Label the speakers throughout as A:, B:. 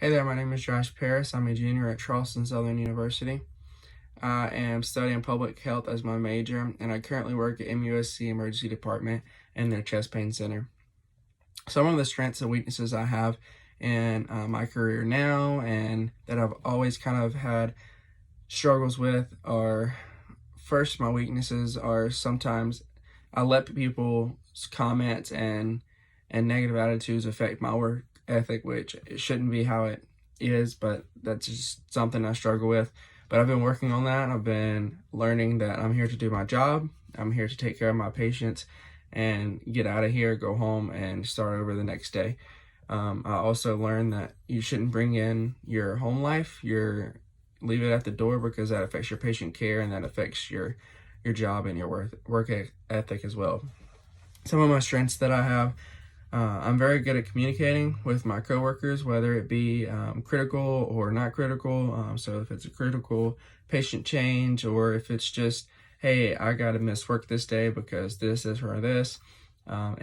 A: Hey there, my name is Josh Paris. I'm a junior at Charleston Southern University. I am studying public health as my major, and I currently work at MUSC Emergency Department in their chest pain center. Some of the strengths and weaknesses I have in my career now and that I've always kind of had struggles with are, first, my weaknesses are sometimes I let people's comments and negative attitudes affect my work ethic, which it shouldn't be how it is, but that's just something I struggle with. But I've been working on that. I've been learning that I'm here to do my job. I'm here to take care of my patients and get out of here, go home, and start over the next day. I also learned that you shouldn't bring in your home life, leave it at the door, because that affects your patient care and that affects your job and your work ethic as well. Some of my strengths that I have, I'm very good at communicating with my coworkers, whether it be critical or not critical. So if it's a critical patient change, or if it's just, hey, I got to miss work this day because this or this. I've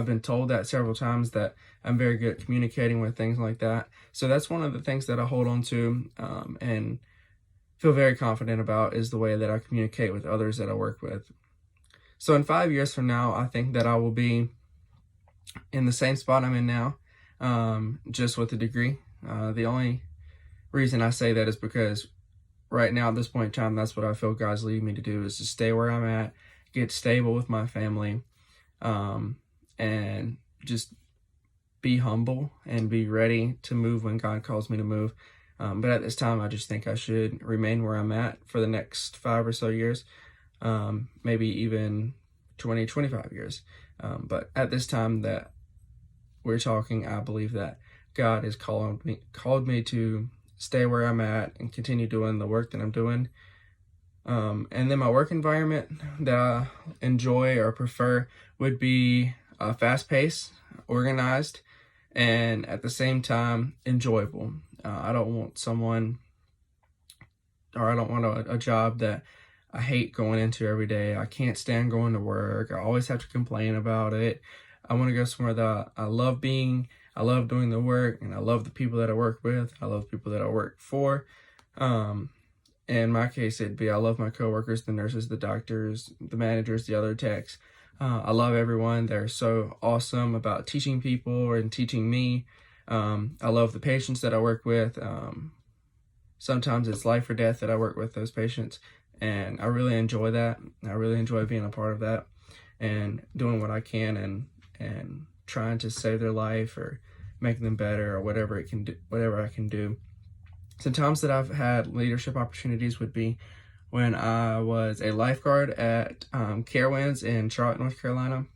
A: been told that several times, that I'm very good at communicating with things like that. So that's one of the things that I hold on to and feel very confident about, is the way that I communicate with others that I work with. So in 5 years from now, I think that I will be in the same spot I'm in now, just with a degree. The only reason I say that is because right now, at this point in time, that's what I feel God's leading me to do, is to stay where I'm at, get stable with my family, and just be humble and be ready to move when God calls me to move. But at this time, I just think I should remain where I'm at for the next 5 or so years, maybe even 20, 25 years. But at this time that we're talking, I believe that God has called me to stay where I'm at and continue doing the work that I'm doing. And then my work environment that I enjoy or prefer would be fast-paced, organized, and at the same time enjoyable. I don't want a job that I hate going into every day. I can't stand going to work. I always have to complain about it. I want to go somewhere that I love being. I love doing the work, and I love the people that I work with. I love the people that I work for. In my case, it'd be, I love my coworkers, the nurses, the doctors, the managers, the other techs. I love everyone. They're so awesome about teaching people and teaching me. I love the patients that I work with. Sometimes it's life or death that I work with those patients. And I really enjoy that. I really enjoy being a part of that and doing what I can and trying to save their life or make them better, or whatever I can do. Some times that I've had leadership opportunities would be when I was a lifeguard at Carowinds in Charlotte, North Carolina.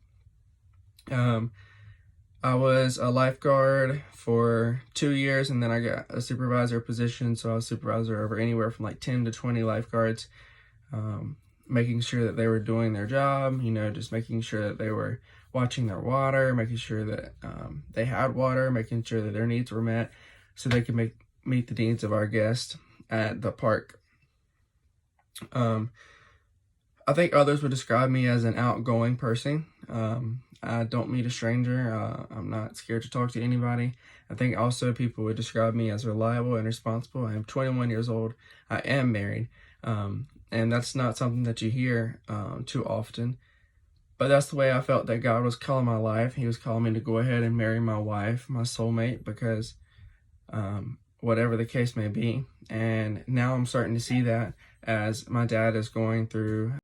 A: I was a lifeguard for 2 years, and then I got a supervisor position. So I was supervisor over anywhere from like 10 to 20 lifeguards, making sure that they were doing their job, just making sure that they were watching their water, making sure that they had water, making sure that their needs were met so they could meet the needs of our guests at the park. I think others would describe me as an outgoing person. I don't meet a stranger. I'm not scared to talk to anybody. I think also people would describe me as reliable and responsible. I am 21 years old. I am married. And that's not something that you hear too often. But that's the way I felt that God was calling my life. He was calling me to go ahead and marry my wife, my soulmate, because whatever the case may be. And now I'm starting to see that as my dad is going through